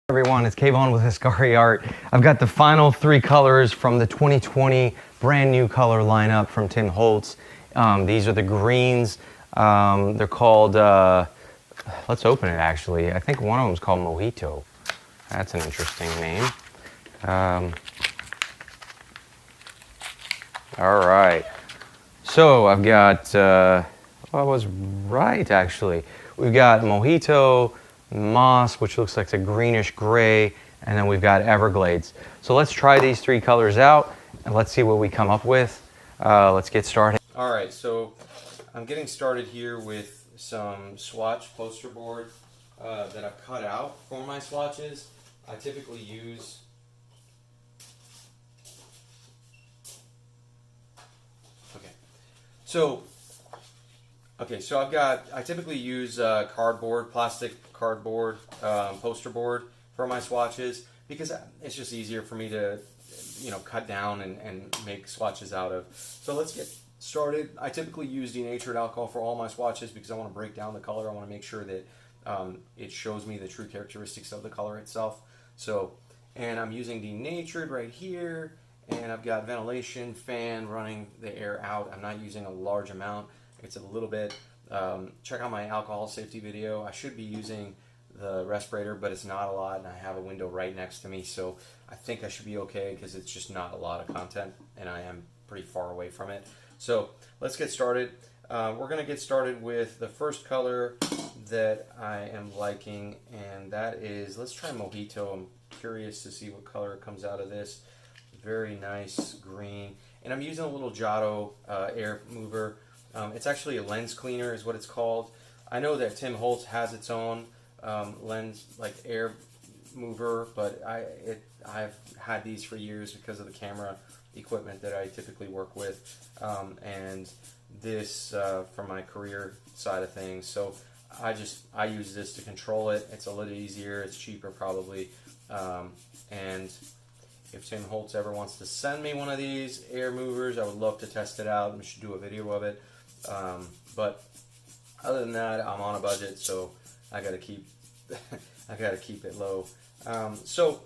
Everyone, it's Kayvon with Ascari Art. I've got the final 3 colors from the 2020 brand new color lineup from Tim Holtz. These are the greens. They're called, let's open it actually. I think one of them is called Mojito. That's an interesting name. All right. So I've got, I was right actually. We've got Mojito, Moss, which looks like a greenish gray, and then we've got Everglades. So let's try these 3 colors out and let's see what we come up with. Let's get started. All right, so I'm getting started here with some swatch poster board that I've cut out for my swatches. I typically use So I typically use plastic cardboard poster board for my swatches because it's just easier for me to, cut down and make swatches out of. So let's get started. I typically use denatured alcohol for all my swatches because I want to break down the color. I want to make sure that it shows me the true characteristics of the color itself. And I'm using denatured right here. And I've got ventilation fan running the air out. I'm not using a large amount. It's a little bit. Check out my alcohol safety video. I should be using the respirator, but it's not a lot, and I have a window right next to me, so I think I should be okay because it's just not a lot of content, and I am pretty far away from it. So let's get started. We're going to get started with the first color that I am liking, and that is, let's try Mojito. I'm curious to see what color comes out of this. Very nice green, and I'm using a little Mojito air mover. It's actually a lens cleaner is what it's called. I know that Tim Holtz has its own lens like air mover, but I've had these for years because of the camera equipment that I typically work with, and this for my career side of things. So I use this to control it. It's a little easier. It's cheaper probably, and if Tim Holtz ever wants to send me one of these air movers, I would love to test it out. We should do a video of it. But other than that, I'm on a budget, so I gotta keep it low. So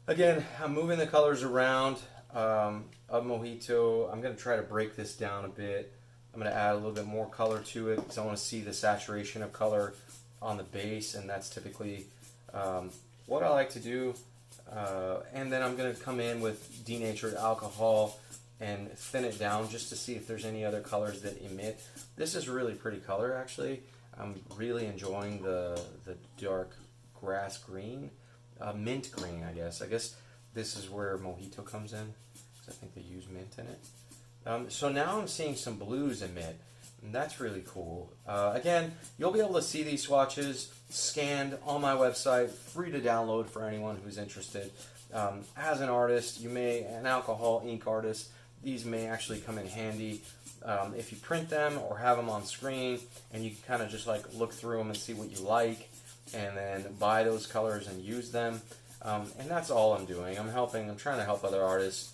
again, I'm moving the colors around of Mojito. I'm gonna try to break this down a bit. I'm gonna add a little bit more color to it because I want to see the saturation of color on the base, and that's typically what I like to do. And then I'm going to come in with denatured alcohol and thin it down just to see if there's any other colors that emit. This is a really pretty color actually. I'm really enjoying the dark grass green, mint green I guess. I guess this is where Mojito comes in because I think they use mint in it. So now I'm seeing some blues emit, and that's really cool. Again, you'll be able to see these swatches scanned on my website, free to download for anyone who's interested. As an artist, an alcohol ink artist, these may actually come in handy if you print them or have them on screen, and you can kind of just like look through them and see what you like, and then buy those colors and use them. And that's all I'm doing. I'm trying to help other artists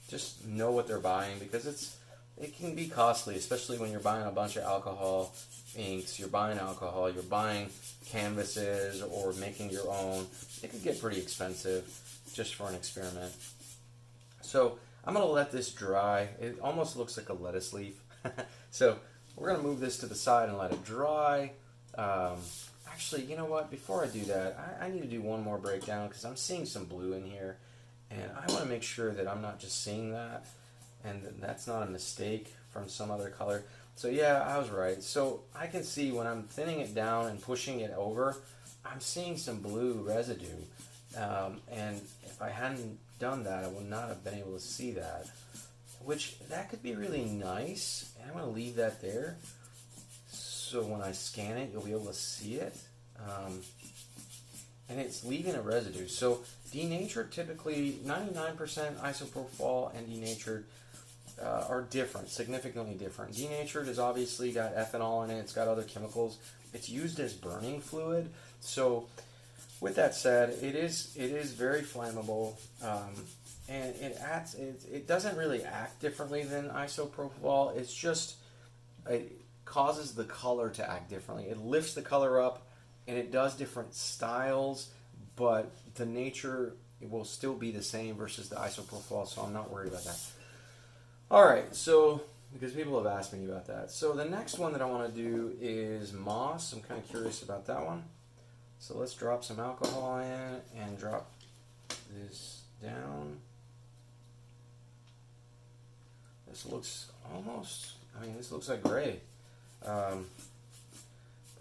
just know what they're buying, because it can be costly, especially when you're buying a bunch of alcohol inks, you're buying alcohol, you're buying canvases or making your own. It can get pretty expensive just for an experiment. So I'm going to let this dry. It almost looks like a lettuce leaf. So we're going to move this to the side and let it dry. Actually, you know what? Before I do that, I need to do one more breakdown because I'm seeing some blue in here, and I want to make sure that I'm not just seeing that and that's not a mistake from some other color. So yeah, I was right. So I can see when I'm thinning it down and pushing it over, I'm seeing some blue residue. And if I hadn't done that, I would not have been able to see that. That could be really nice. And I'm going to leave that there. So when I scan it, you'll be able to see it. And it's leaving a residue. So denatured, typically 99% isopropyl and denatured are different, significantly different. Denatured has obviously got ethanol in it. It's got other chemicals. It's used as burning fluid. So with that said, it is very flammable, and it doesn't really act differently than isopropyl. It's just it causes the color to act differently. It lifts the color up and it does different styles, but the nature, it will still be the same versus the isopropyl, so I'm not worried about that. All right, so because people have asked me about that. So the next one that I want to do is moss. I'm kind of curious about that one. So let's drop some alcohol in and drop this down. This looks almost, I mean, this looks like gray. But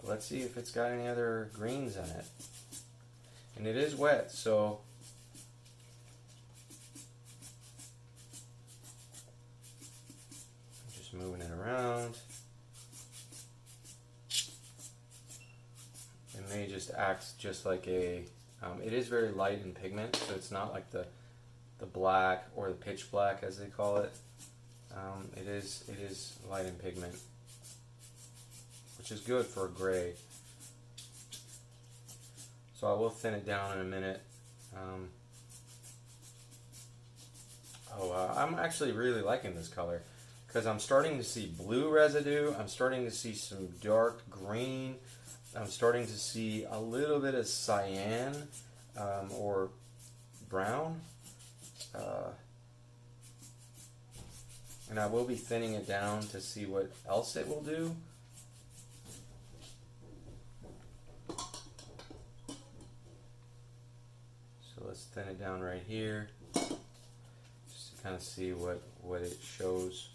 let's see if it's got any other greens in it. And it is wet, so just moving it around. It may just act just like a, it is very light in pigment, so it's not like the black or the pitch black as they call it. It is light in pigment, which is good for a gray. So I will thin it down in a minute. I'm actually really liking this color because I'm starting to see blue residue. I'm starting to see some dark green. I'm starting to see a little bit of cyan or brown. And I will be thinning it down to see what else it will do. So let's thin it down right here, just to kind of see what it shows.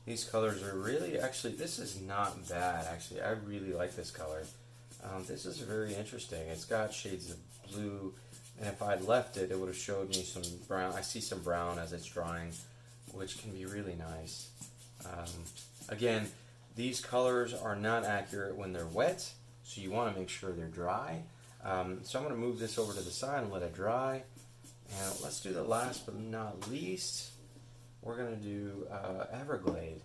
These colors are really, actually, this is not bad, actually. I really like this color. This is very interesting. It's got shades of blue, and if I'd left it, it would have showed me some brown. I see some brown as it's drying, which can be really nice. Again, these colors are not accurate when they're wet, so you want to make sure they're dry. So I'm going to move this over to the side and let it dry. And let's do the last but not least. We're going to do Everglade.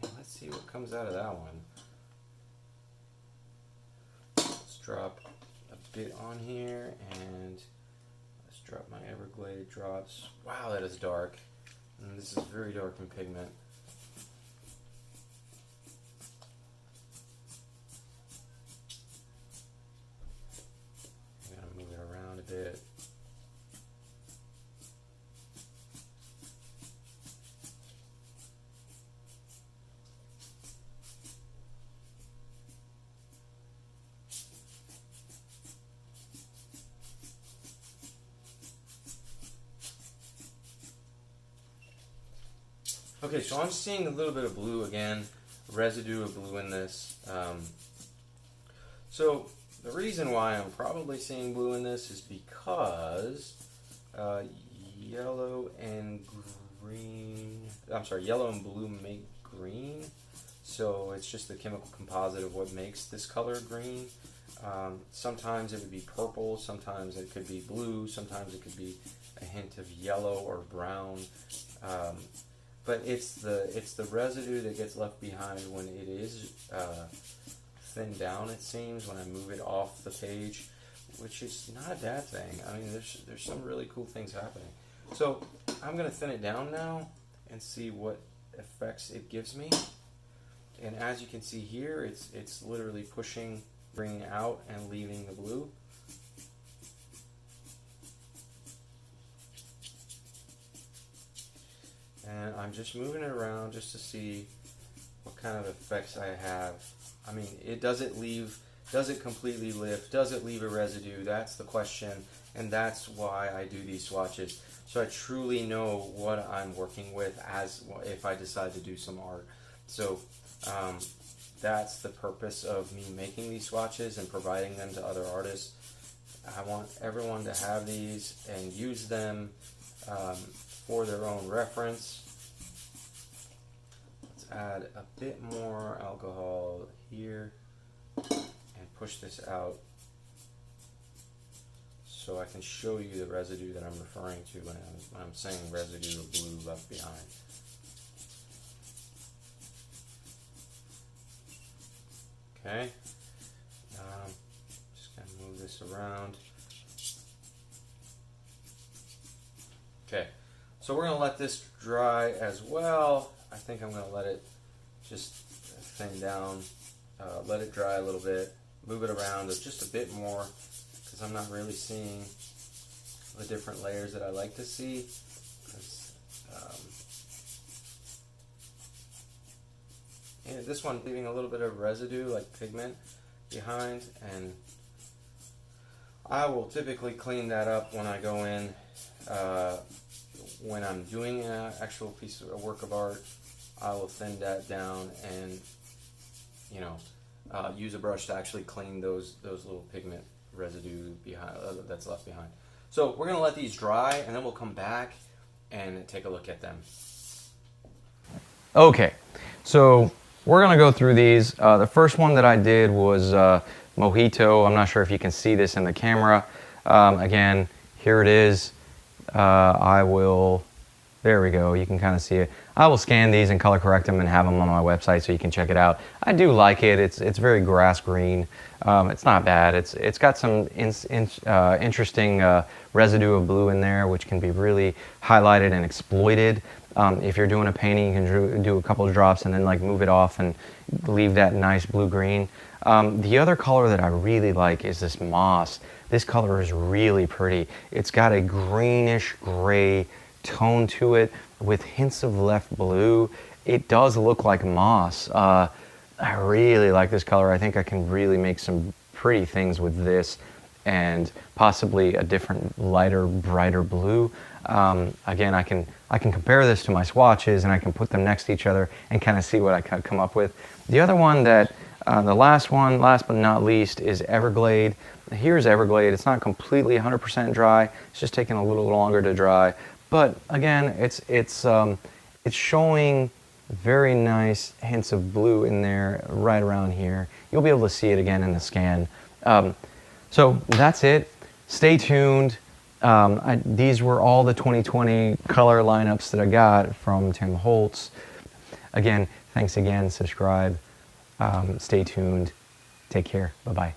And let's see what comes out of that one. Let's drop a bit on here, and let's drop my Everglade drops. Wow, that is dark. And this is very dark in pigment. I'm going to move it around a bit. Okay, so I'm seeing a little bit of blue again, residue of blue in this. So the reason why I'm probably seeing blue in this is because yellow and blue make green. So it's just the chemical composite of what makes this color green. Sometimes it would be purple, sometimes it could be blue, sometimes it could be a hint of yellow or brown. But it's the residue that gets left behind when it is thinned down, it seems, when I move it off the page, which is not a bad thing. I mean, there's some really cool things happening. So I'm going to thin it down now and see what effects it gives me. And as you can see here, it's literally pushing, bringing out and leaving the blue. And I'm just moving it around just to see what kind of effects I have. I mean, does it completely lift? Does it leave a residue? That's the question, and that's why I do these swatches. So I truly know what I'm working with as if I decide to do some art. So that's the purpose of me making these swatches and providing them to other artists. I want everyone to have these and use them for their own reference. Let's add a bit more alcohol here and push this out so I can show you the residue that I'm referring to when I'm saying residue of blue left behind. Okay. Just gonna move this around. Okay. So we're gonna let this dry as well. I think I'm gonna let it just thin down, let it dry a little bit, move it around just a bit more, because I'm not really seeing the different layers that I like to see. And this one leaving a little bit of residue, like pigment, behind, and I will typically clean that up when I go in. When I'm doing an actual piece of a work of art, I will thin that down and, you know, use a brush to actually clean those little pigment residue behind that's left behind. So we're gonna let these dry, and then we'll come back and take a look at them. Okay, so we're gonna go through these. The first one that I did was Mojito. I'm not sure if you can see this in the camera. Again, here it is. There we go, you can kind of see it. I will scan these and color correct them and have them on my website so you can check it out. I do like it. It's very grass green. It's not bad. It's got some interesting residue of blue in there, which can be really highlighted and exploited. If you're doing a painting, you can do a couple of drops and then like move it off and leave that nice blue-green. The other color that I really like is this moss. This color is really pretty. It's got a greenish gray tone to it with hints of left blue. It does look like moss. I really like this color. I think I can really make some pretty things with this and possibly a different lighter, brighter blue. Again, I can compare this to my swatches and I can put them next to each other and kind of see what I can come up with. The other one that, last but not least, is Everglade. Here's Everglade. It's not completely 100% dry. It's just taking a little longer to dry. But again, it's showing very nice hints of blue in there right around here. You'll be able to see it again in the scan. So that's it. Stay tuned. These were all the 2020 color lineups that I got from Tim Holtz. Again, thanks again. Subscribe. Stay tuned. Take care. Bye-bye.